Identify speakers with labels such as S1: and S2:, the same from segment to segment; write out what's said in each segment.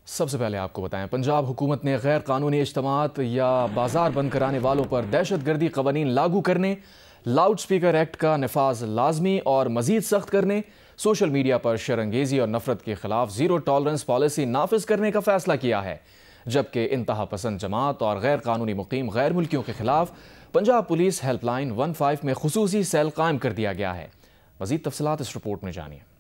S1: سب سے پہلے آپ کو بتائیں، پنجاب حکومت نے غیر قانونی اجتماعات یا بازار بند کرانے والوں پر دہشت گردی قوانین لاگو کرنے، لاؤڈ سپیکر ایکٹ کا نفاذ لازمی اور مزید سخت کرنے، سوشل میڈیا پر شرانگیزی اور نفرت کے خلاف زیرو ٹالرنس پالیسی نافذ کرنے کا فیصلہ کیا ہے، جبکہ انتہا پسند جماعت اور غیر قانونی مقیم غیر ملکیوں کے خلاف پنجاب پولیس ہیلپ لائن 15 میں خصوصی سیل قائم کر دیا گیا ہے۔ مزید تفصیلات اس رپورٹ میں جانیے۔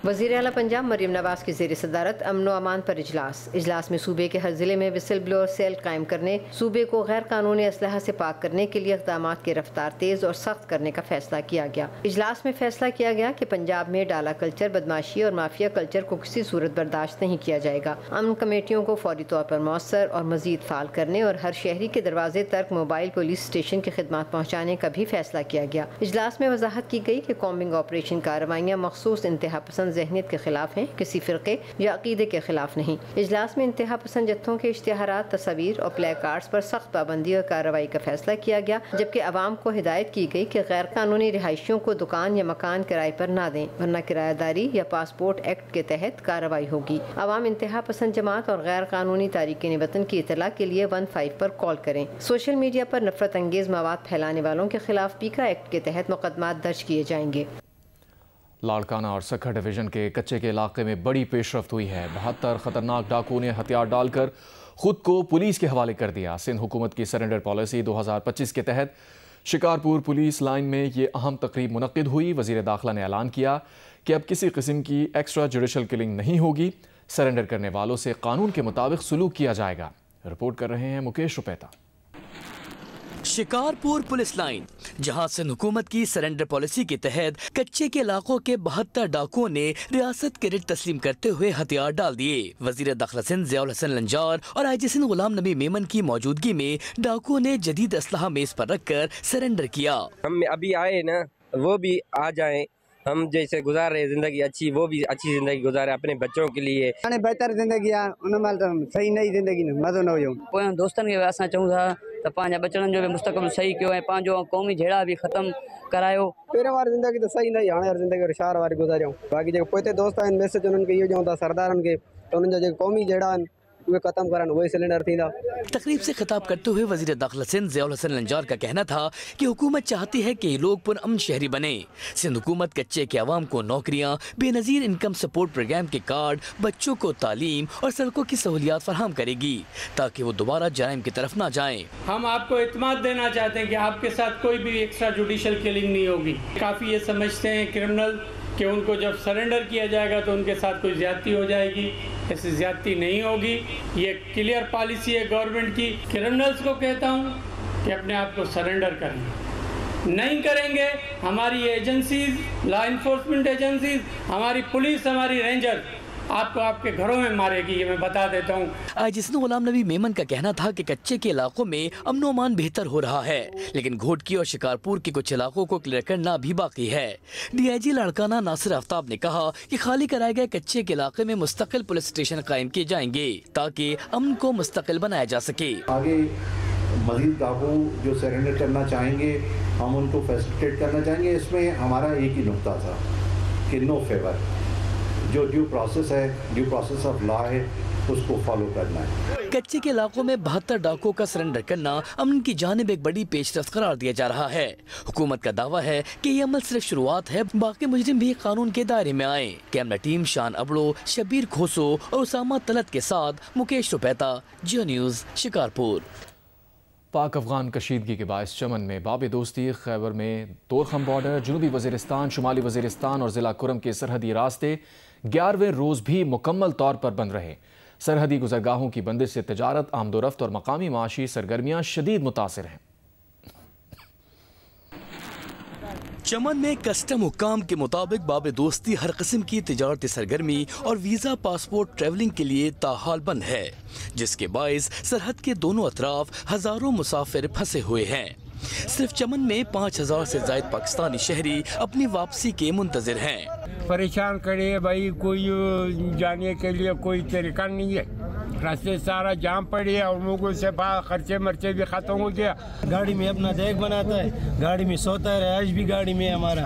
S2: وزیر اعلیٰ پنجاب مریم نواز کی زیر صدارت امن و امان پر اجلاس میں صوبے کے ہر ضلع میں وسل بلور سیل قائم کرنے، صوبے کو غیر قانونی اسلحہ سے پاک کرنے کے لیے اقدامات کی رفتار تیز اور سخت کرنے کا فیصلہ کیا گیا۔ اجلاس میں فیصلہ کیا گیا کہ پنجاب میں ڈالا کلچر، بدماشی اور مافیا کلچر کو کسی صورت برداشت نہیں کیا جائے گا۔ امن کمیٹیوں کو فوری طور پر مؤثر اور مزید فعال کرنے اور ہر شہری کے دروازے تک موبائل پولیس اسٹیشن کی خدمات پہنچانے کا بھی فیصلہ کیا گیا۔ اجلاس میں وضاحت کی گئی کہ کامبنگ آپریشن کارروائیاں مخصوص انتہا پسند ذہنیت کے خلاف ہیں، کسی فرقے یا عقیدے کے خلاف نہیں۔ اجلاس میں انتہا پسند جتھوں کے اشتہارات، تصاویر اور پلے کارڈز پر سخت پابندی اور کارروائی کا فیصلہ کیا گیا، جبکہ عوام کو ہدایت کی گئی کہ غیر قانونی رہائشیوں کو دکان یا مکان کرائے پر نہ دیں، ورنہ کرایہ داری یا پاسپورٹ ایکٹ کے تحت کارروائی ہوگی۔ عوام انتہا پسند جماعت اور غیر قانونی تارکین وطن کی اطلاع کے لیے 15 پر کال کریں۔ سوشل میڈیا پر نفرت انگیز مواد پھیلانے والوں کے خلاف پیکا ایکٹ کے تحت مقدمات درج کیے جائیں گے۔
S1: لاڑکانہ اور سکھر ڈویژن کے کچے کے علاقے میں بڑی پیش رفت ہوئی ہے۔ 72 خطرناک ڈاکوؤں نے ہتھیار ڈال کر خود کو پولیس کے حوالے کر دیا۔ سندھ حکومت کی سرنڈر پالیسی 2025 کے تحت شکارپور پولیس لائن میں یہ اہم تقریب منعقد ہوئی۔ وزیر داخلہ نے اعلان کیا کہ اب کسی قسم کی ایکسٹرا جوڈیشل کلنگ نہیں ہوگی، سرنڈر کرنے والوں سے قانون کے مطابق سلوک کیا جائے گا۔ رپورٹ کر رہے ہیں مکیش روپیتا۔
S3: شکارپور پولیس لائن، جہاں سندھ حکومت کی سرنڈر پالیسی کے تحت کچے کے علاقوں کے 72 ڈاکوؤں نے ریاست کے ریٹ تسلیم کرتے ہوئے ہتھیار ڈال دیے۔ وزیر داخلہ سندھ ضیاء الحسن لنجار اور آئی جی سندھ غلام نبی میمن کی موجودگی میں ڈاکوؤں نے جدید اسلحہ میز پر رکھ کر سرنڈر کیا۔
S4: ہم ابھی آئے نا، وہ بھی آ جائیں، ہم جیسے گزار رہے زندگی اچھی، وہ بھی اچھی زندگی گزارے اپنے بچوں کے لیے۔
S5: بہتر زندگی صحیح نئی زندگی مزو نہ ہو۔
S6: دوستن کے اساں چاہوں تھا تو پانچا بچڑن جو بھی مستقبل صحیح کیو ہے، پانچو قومی جھیڑا بھی ختم کرایو۔
S5: پہرے واری زندگی تو صحیح نہیں، ہاں زندگی شہر واری گزاریوں۔ باقی جو پوتے دوست ہیں میسج انہوں کے یہ جو ہوتا سردارن کے تو انہوں جو قومی جھیڑا وہ ختم کرن، وہی سلنڈر تھی۔
S3: تقریب سے خطاب کرتے ہوئے وزیر داخلہ سندھ ضیاء الحسن لنجار کا کہنا تھا کہ حکومت چاہتی ہے کہ یہ لوگ پرامن شہری بنیں۔ سندھ حکومت کچے کے عوام کو نوکریاں، بے نظیر انکم سپورٹ پروگرام کے کارڈ، بچوں کو تعلیم اور سڑکوں کی سہولیات فراہم کرے گی تاکہ وہ دوبارہ جرائم کی طرف نہ جائیں۔
S7: ہم آپ کو اعتماد دینا چاہتے ہیں کہ آپ کے ساتھ کوئی بھی ایکسٹرا جوڈیشل کلنگ نہیں ہوگی۔ کافی یہ سمجھتے ہیں کرمنل کہ ان کو جب سرنڈر کیا جائے گا تو ان کے ساتھ کوئی زیادتی ہو جائے گی، ایسی زیادتی نہیں ہوگی۔ یہ کلیئر پالیسی ہے گورنمنٹ کی۔ کرمنلز کو کہتا ہوں کہ اپنے آپ کو سرنڈر کریں، نہیں کریں گے ہماری ایجنسیز، لا انفورسمنٹ ایجنسیز، ہماری پولیس، ہماری رینجر آپ کو آپ کے گھروں میں مارے گی، یہ میں بتا دیتا ہوں۔
S3: آئی جی سندھ غلام نبی میمن کا کہنا تھا کہ کچے کے علاقوں میں امن و امان بہتر ہو رہا ہے، لیکن گھوٹکی اور شکارپور کے کچھ علاقوں کو کلیئر کرنا بھی باقی ہے۔ ڈی آئی جی لاڑکانہ ناصر آفتاب نے کہا کہ خالی کرائے گئے کچے کے علاقے میں مستقل پولیس اسٹیشن قائم کیے جائیں گے تاکہ امن کو مستقل بنایا جا سکے۔
S8: آگے مزید ڈاکو جو سرنڈر کرنا چاہیں گے ہم ان کو فیسیلیٹیٹ کرنا چاہیں گے۔ اس میں ہمارا ایک ہی نقطہ تھا کہ نو فیور، جو ڈیو پروسیس ہے، ڈیو پروسیس آف لا ہے، اس کو فالو کرنا ہے۔
S3: کچے کے علاقوں میں 72 ڈاکوؤں کا سرنڈر کرنا امن کی جانب ایک بڑی پیش رفت قرار دیا جا رہا ہے۔ حکومت کا دعویٰ ہے کہ یہ عمل صرف شروعات ہے، باقی مجرم بھی قانون کے دائرے میں آئیں۔ کیمرہ ٹیم شان ابڑو، شبیر کھوسو اور اسامہ طلعت کے ساتھ مکیش روپیتا، جیو نیوز، شکارپور۔
S1: پاک افغان کشیدگی کے باعث چمن میں باب دوستی، خیبر میں طورخم بارڈر، جنوبی وزیرستان، شمالی وزیرستان اور ضلع کرم کے سرحدی راستے 11ویں روز بھی مکمل طور پر بند رہے۔ سرحدی گزرگاہوں کی بندش سے تجارت، آمد و رفت اور مقامی معاشی سرگرمیاں شدید متاثر ہیں۔
S3: چمن میں کسٹم حکام کے مطابق باب دوستی ہر قسم کی تجارتی سرگرمی اور ویزا پاسپورٹ ٹریولنگ کے لیے تاحال بند ہے، جس کے باعث سرحد کے دونوں اطراف ہزاروں مسافر پھنسے ہوئے ہیں۔ صرف چمن میں 5000 سے زائد پاکستانی شہری اپنی واپسی کے منتظر ہیں۔
S9: پریشان کرے بھائی، کوئی جانے کے لیے کوئی طریقہ نہیں ہے، راستے سارا جام پڑی ہے اور لوگوں سے خرچے مرچے بھی ختم ہو گیا۔
S10: گاڑی میں اپنا دیکھ بناتا ہے، گاڑی میں سوتا ہے، رہائش بھی گاڑی میں ہمارا۔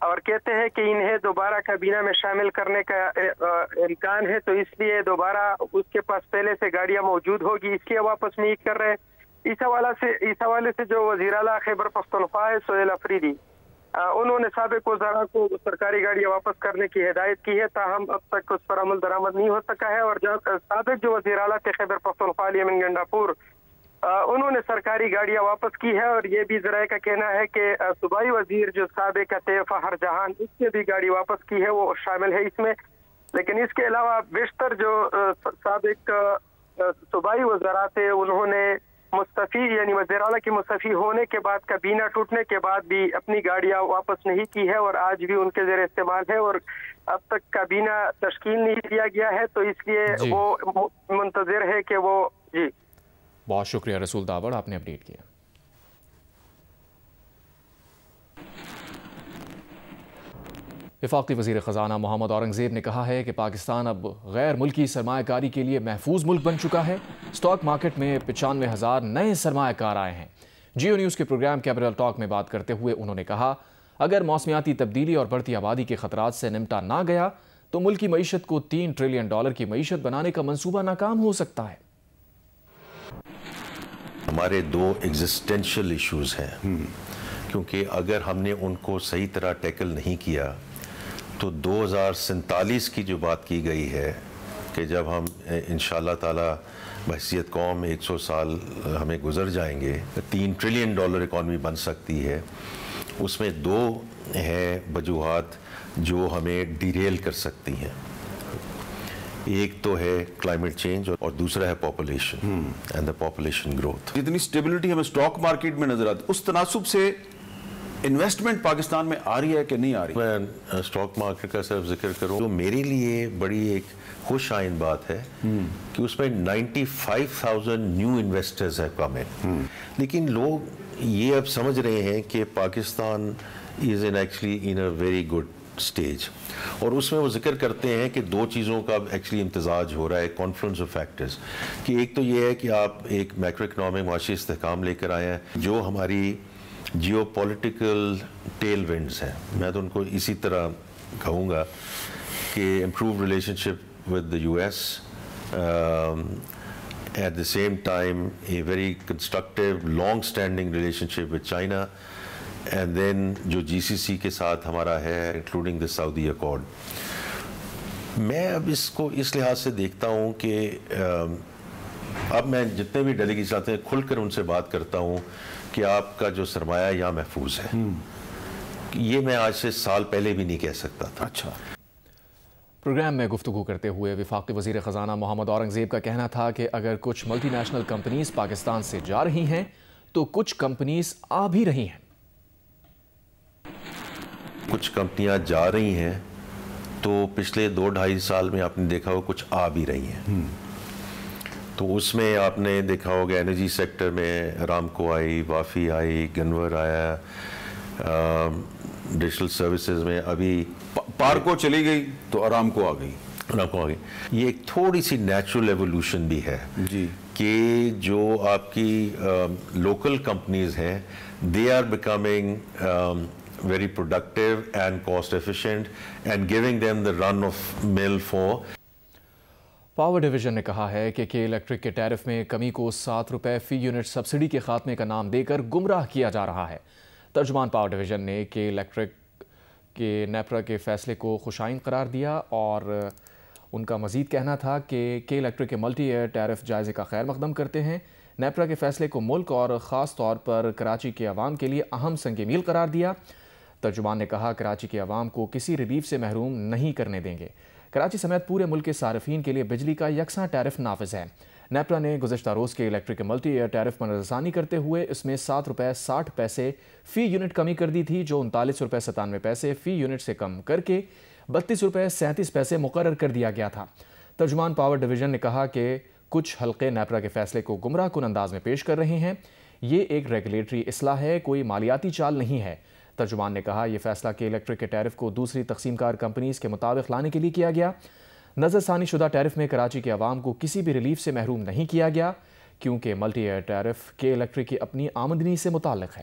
S11: اور کہتے ہیں کہ انہیں دوبارہ کابینہ میں شامل کرنے کا امکان ہے، تو اس لیے دوبارہ اس کے پاس پہلے سے گاڑیاں موجود ہوگی، اس لیے واپس نہیں کر رہے۔ اس حوالے سے جو وزیر اعلیٰ خیبر پختونخوا ہے سہیل افریدی، انہوں نے سابق وزراء کو سرکاری گاڑیاں واپس کرنے کی ہدایت کی ہے، تاہم اب تک اس پر عمل درآمد نہیں ہو سکا ہے۔ اور سابق جو وزیر اعلیٰ تھے خیبر پختونخوا علی امین گنڈاپور، انہوں نے سرکاری گاڑیاں واپس کی ہے، اور یہ بھی ذرائع کا کہنا ہے کہ صوبائی وزیر جو سابق تھے فخر جہان، اس نے بھی گاڑی واپس کی ہے، وہ شامل ہے اس میں۔ لیکن اس کے علاوہ بیشتر جو سابق صوبائی وزراء تھے، انہوں نے مستعفی یعنی وزیر اعلیٰ کی مستعفی ہونے کے بعد کابینہ ٹوٹنے کے بعد بھی اپنی گاڑیاں واپس نہیں کی ہے، اور آج بھی ان کے زیر استعمال ہے، اور اب تک کابینہ تشکیل نہیں دیا گیا ہے، تو اس لیے وہ منتظر ہے کہ وہ
S1: بہت شکریہ رسول داوڑ، آپ نے اپڈیٹ کیا۔ وفاقی وزیر خزانہ محمد اورنگزیب نے کہا ہے کہ پاکستان اب غیر ملکی سرمایہ کاری کے لیے محفوظ ملک بن چکا ہے۔ سٹاک مارکیٹ میں 95,000 نئے سرمایہ کار آئے ہیں۔ جیو نیوز کے پروگرام کیپٹل ٹاک میں بات کرتے ہوئے انہوں نے کہا، اگر موسمیاتی تبدیلی اور بڑھتی آبادی کے خطرات سے نمٹا نہ گیا تو ملک کی معیشت کو $3 ٹریلین کی معیشت بنانے کا منصوبہ ناکام ہو سکتا ہے۔
S12: ہمارے 2 ایگزسٹینشل ایشوز ہیں، کیونکہ اگر ہم نے ان کو صحیح طرح ٹیکل نہیں کیا تو 2047 کی جو بات کی گئی ہے کہ جب ہم انشاءاللہ تعالی بحیثیت قوم 100 سال ہمیں گزر جائیں گے، $3 ٹریلین اکانومی بن سکتی ہے، اس میں 2 ہیں وجوہات جو ہمیں ڈیریل کر سکتی ہیں۔ ایک تو ہے کلائمیٹ چینج اور دوسرا ہے population and the population growth.
S13: جتنی سٹیبلٹی ہمیں سٹاک مارکیٹ میں نظر آتی، اس تناسب سے انویسٹمنٹ پاکستان میں آ رہی ہے کہ نہیں آ رہی؟
S12: میں سٹاک مارکیٹ کا صرف ذکر کروں تو میرے لیے بڑی ایک خوش آئند بات ہے کہ اس میں 95,000 نیو انویسٹرز ہیں کم ان، لیکن لوگ یہ اب سمجھ رہے ہیں کہ Pakistan is actually in a very good stage, اور اس میں وہ ذکر کرتے ہیں کہ 2 چیزوں کا ایکچولی امتزاج ہو رہا ہے، کانفلوئنس آف فیکٹرز، کہ ایک تو یہ ہے کہ آپ ایک میکرو اکنامک معاشی استحکام لے کر آئے ہیں، جو ہماری جیو پولیٹیکل ٹیل ونڈز ہیں، میں تو ان کو اسی طرح کہوں گا کہ improve relationship with the US، at the same time a very constructive long standing relationship with China, and then جو GCC کے ساتھ ہمارا ہے انکلوڈنگ دا سعودی اکارڈ۔ میں اب اس کو اس لحاظ سے دیکھتا ہوں کہ اب میں جتنے بھی ڈیلیگیٹس آتے ہیں کھل کر ان سے بات کرتا ہوں کہ آپ کا جو سرمایہ یہاں محفوظ ہے، یہ میں آج سے سال پہلے بھی نہیں کہہ سکتا تھا۔
S13: اچھا،
S1: پروگرام میں گفتگو کرتے ہوئے وفاقی وزیر خزانہ محمد اورنگزیب کا کہنا تھا کہ اگر کچھ ملٹی نیشنل کمپنیز پاکستان سے جا رہی ہیں تو کچھ کمپنیز آ بھی رہی ہیں۔
S12: کچھ کمپنیاں جا رہی ہیں تو پچھلے 2-2.5 سال میں آپ نے دیکھا ہو کچھ آ بھی رہی ہیں، تو اس میں آپ نے دیکھا ہوگا انرجی سیکٹر میں ارامکو آئی، وافی آئی، گنور آیا، ڈیجیٹل سروسز میں ابھی
S13: پارکو چلی گئی تو ارامکو آ گئی۔
S12: یہ ایک تھوڑی سی نیچرل ایوولوشن بھی ہے کہ جو آپ کی لوکل کمپنیز ہیں they are becoming very productive and cost efficient and giving them the run of mill for۔
S1: Power division نے کہا ہے کہ الیکٹرک کے ٹیرف میں کمی کو $7 فی یونٹ سبسڈی کے خاتمے کا نام دے کر گمراہ کیا جا رہا ہے۔ ترجمان پاور ڈویژن نے الیکٹرک کے نیپرا کے فیصلے کو خوشائند قرار دیا، اور ان کا مزید کہنا تھا کہ الیکٹرک کے ملٹی ایئر ٹیرف جائزے کا خیر مقدم کرتے ہیں۔ نیپرا کے فیصلے کو ملک اور خاص طور پر کراچی کے عوام کے لیے اہم سنگ میل قرار دیا۔ ترجمان نے کہا کراچی کے عوام کو کسی ریلیف سے محروم نہیں کرنے دیں گے۔ کراچی سمیت پورے ملک کے صارفین کے لیے بجلی کا یکساں ٹیرف نافذ ہے۔ نیپرا نے گزشتہ روز کے الیکٹرک ملٹی ایئر ٹیرف پر نظر ثانی کرتے ہوئے اس میں $7.60 فی یونٹ کمی کر دی تھی، جو $39.97 فی یونٹ سے کم کر کے $32.37 مقرر کر دیا گیا تھا۔ ترجمان پاور ڈویژن نے کہا کہ کچھ حلقے نیپرا کے فیصلے کو گمراہ کن انداز میں پیش کر رہے ہیں۔ یہ ایک ریگولیٹری اصلاح ہے، کوئی مالیاتی چال نہیں ہے۔ ترجمان نے کہا یہ فیصلہ کہ الیکٹرک کے ٹیرف کو دوسری تقسیم کار کمپنیز کے مطابق لانے کے لیے کیا گیا۔ نظر ثانی شدہ ٹیرف میں کراچی کے عوام کو کسی بھی ریلیف سے محروم نہیں کیا گیا، کیونکہ ملٹی ایئر ٹیرف کے الیکٹرک کی اپنی آمدنی سے متعلق ہے۔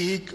S14: 1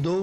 S14: 2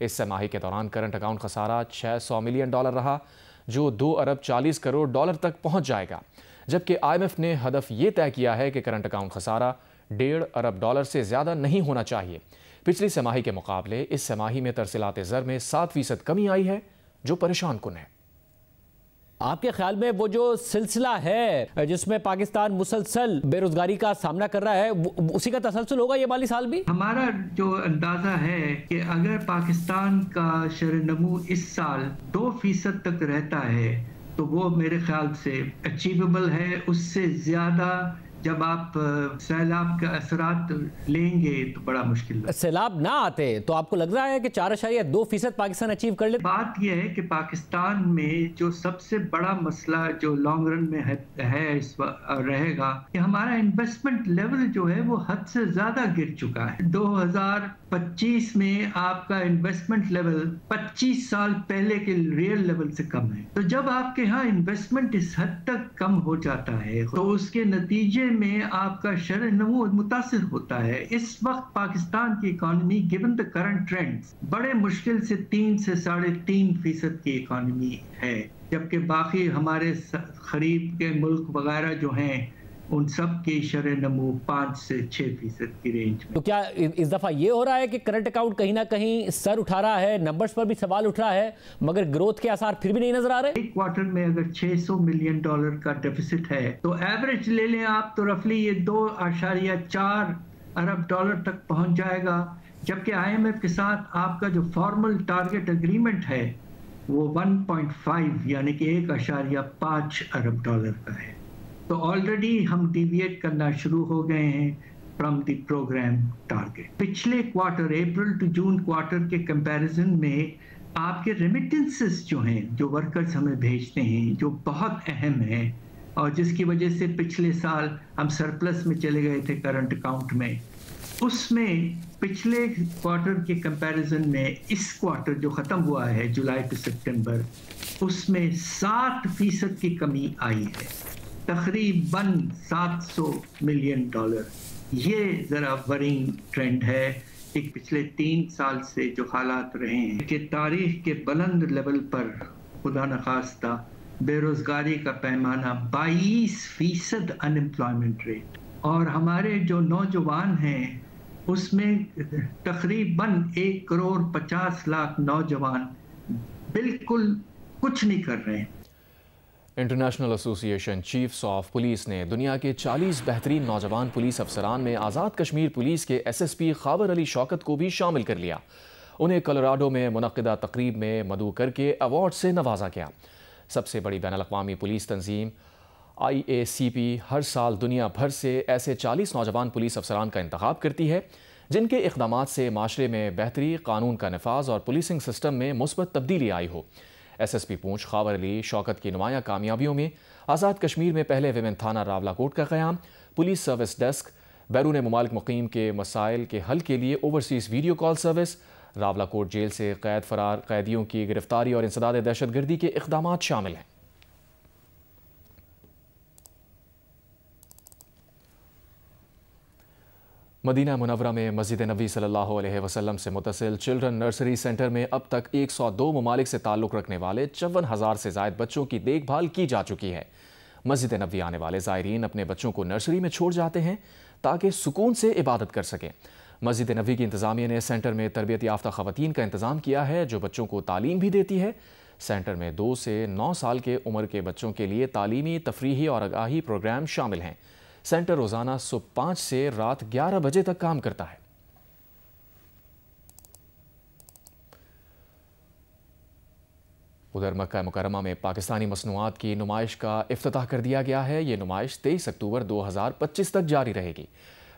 S1: اس سہ ماہی کے دوران کرنٹ اکاؤنٹ خسارہ $600 ملین رہا، جو $2.40 تک پہنچ جائے گا، جبکہ IMF نے ہدف یہ طے کیا ہے کہ کرنٹ اکاؤنٹ خسارہ $1.5 سے زیادہ نہیں ہونا چاہیے۔ پچھلی سہ ماہی کے مقابلے اس سہ ماہی میں ترسیلات زر میں 7% کمی آئی ہے، جو پریشان کن ہے۔
S15: آپ کے خیال میں وہ جو سلسلہ ہے جس میں پاکستان مسلسل بے روزگاری کا سامنا کر رہا ہے، اسی کا تسلسل ہوگا یہ مالی سال بھی؟
S16: ہمارا جو اندازہ ہے کہ اگر پاکستان کا شرح نمو اس سال 2% تک رہتا ہے تو وہ میرے خیال سے اچیویبل ہے۔ اس سے زیادہ جب آپ سیلاب کے اثرات لیں گے تو بڑا مشکل ہے۔
S15: سیلاب نہ آتے تو آپ کو لگ رہا ہے کہ 4.2% پاکستان اچیو کر لے؟
S16: بات یہ ہے کہ پاکستان میں جو سب سے بڑا مسئلہ جو لانگ رن میں ہے اس وقت رہے گا کہ ہمارا انویسٹمنٹ لیول جو ہے وہ حد سے زیادہ گر چکا ہے۔ 2025 میں آپ کا انویسٹمنٹ لیول 25 سال پہلے کے ریئل لیول سے کم ہے۔ تو جب آپ کے ہاں انویسٹمنٹ اس حد تک کم ہو جاتا ہے تو اس کے نتیجے میں آپ کا شرح نمو متاثر ہوتا ہے۔ اس وقت پاکستان کی economy given the current trends بڑے مشکل سے 3 سے 3.5% کی اکانومی ہے، جبکہ باقی ہمارے قریب کے ملک وغیرہ جو ہیں ان سب کی شرح نمو 5 سے 6% کی رینج میں۔
S15: تو کیا اس دفعہ یہ ہو رہا ہے کہ کرنٹ اکاؤنٹ کہیں نہ کہیں سر اٹھا رہا ہے، نمبرز پر بھی سوال اٹھ رہا ہے، مگر گروتھ کے آثار پھر بھی نہیں نظر آ رہے؟
S16: ایک کوارٹر میں اگر $600 ملین کا ڈیفیسٹ ہے تو ایوریج لے لیں آپ تو رفلی یہ $2.4 ارب تک پہنچ جائے گا، جبکہ IMF کے ساتھ آپ کا جو فارمل ٹارگٹ اگریمنٹ ہے وہ 1.5 یعنی کہ $1.5 ارب کا ہے۔ تو آلریڈی ہم ڈیویٹ کرنا شروع ہو گئے ہیں فرام دی پروگرام ٹارگٹ۔ پچھلے quarter April to June quarter کے کمپیریزن میں آپ کے ریمیٹنسز جو ہیں جو ورکرز ہمیں بھیجتے ہیں جو بہت اہم ہیں اور جس کی وجہ سے پچھلے سال ہم سرپلس میں چلے گئے تھے کرنٹ اکاؤنٹ میں، اس میں پچھلے کوارٹر کے کمپیریزن میں اس کوارٹر جو ختم ہوا ہے جولائی ٹو سپٹمبر، اس میں 7% کی کمی آئی ہے، تقریباً $700 ملین۔ یہ ذرا ورنگ ٹرینڈ ہے ایک پچھلے 3 سال سے جو حالات رہے ہیں کہ تاریخ کے بلند لیول پر خدا نخواستہ بے روزگاری کا پیمانہ 22% ان امپلائمنٹ ریٹ، اور ہمارے جو نوجوان ہیں اس میں تقریباً 1.50 کروڑ نوجوان بالکل کچھ نہیں کر رہے ہیں۔
S1: انٹرنیشنل ایسوسی ایشن چیفز آف پولیس نے دنیا کے 40 بہترین نوجوان پولیس افسران میں آزاد کشمیر پولیس کے SSP خاور علی شوکت کو بھی شامل کر لیا۔ انہیں کولوراڈو میں منعقدہ تقریب میں مدعو کر کے ایوارڈ سے نوازا گیا۔ سب سے بڑی بین الاقوامی پولیس تنظیم IACP ہر سال دنیا بھر سے ایسے 40 نوجوان پولیس افسران کا انتخاب کرتی ہے جن کے اقدامات سے معاشرے میں بہتری، قانون کا نفاذ اور پولیسنگ سسٹم میں مثبت تبدیلی آئی ہو۔ SSP پونچھ خاور علی شوکت کی نمایاں کامیابیوں میں آزاد کشمیر میں پہلے ویمن تھانہ راولاکوٹ کا قیام، پولیس سروس ڈیسک، بیرون ممالک مقیم کے مسائل کے حل کے لیے overseas video call service, Rawalakot jail سے قید فرار قیدیوں کی گرفتاری اور انسداد دہشت گردی کے اقدامات شامل ہیں۔ مدینہ منورہ میں مسجد نبوی صلی اللہ علیہ وسلم سے متصل چلڈرن نرسری سینٹر میں اب تک 102 ممالک سے تعلق رکھنے والے 54,000 سے زائد بچوں کی دیکھ بھال کی جا چکی ہے۔ مسجد نبوی آنے والے زائرین اپنے بچوں کو نرسری میں چھوڑ جاتے ہیں تاکہ سکون سے عبادت کر سکیں۔ مسجد نبوی کی انتظامیہ نے سینٹر میں تربیت یافتہ خواتین کا انتظام کیا ہے جو بچوں کو تعلیم بھی دیتی ہے۔ سینٹر میں 2 سے 9 سال کے عمر کے بچوں کے لیے تعلیمی، تفریحی اور آگاہی پروگرام شامل ہیں۔ سینٹر روزانہ صبح 5 سے رات 11 بجے تک کام کرتا ہے۔ ادھر مکہ مکرمہ میں پاکستانی مصنوعات کی نمائش کا افتتاح کر دیا گیا ہے۔ یہ نمائش 23 اکتوبر 2025 تک جاری رہے گی۔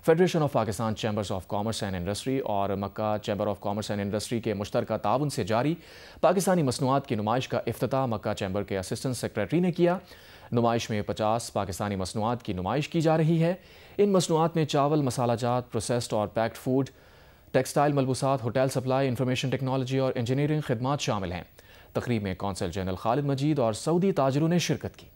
S1: Federation of Pakistan chambers of commerce and industry اور Mecca chamber of commerce and industry کے مشترکہ تعاون سے جاری پاکستانی مصنوعات کی نمائش کا افتتاح مکہ چیمبر کے اسسٹنٹ سیکریٹری نے کیا۔ نمائش میں 50 پاکستانی مصنوعات کی نمائش کی جا رہی ہے۔ ان مصنوعات میں چاول، مسالہ جات، پروسیسڈ اور پیکڈ فوڈ، ٹیکسٹائل ملبوسات، ہوٹل سپلائی، انفارمیشن ٹیکنالوجی اور انجینئرنگ خدمات شامل ہیں۔ تقریب میں کونسل جنرل خالد مجید اور سعودی تاجروں نے شرکت کی۔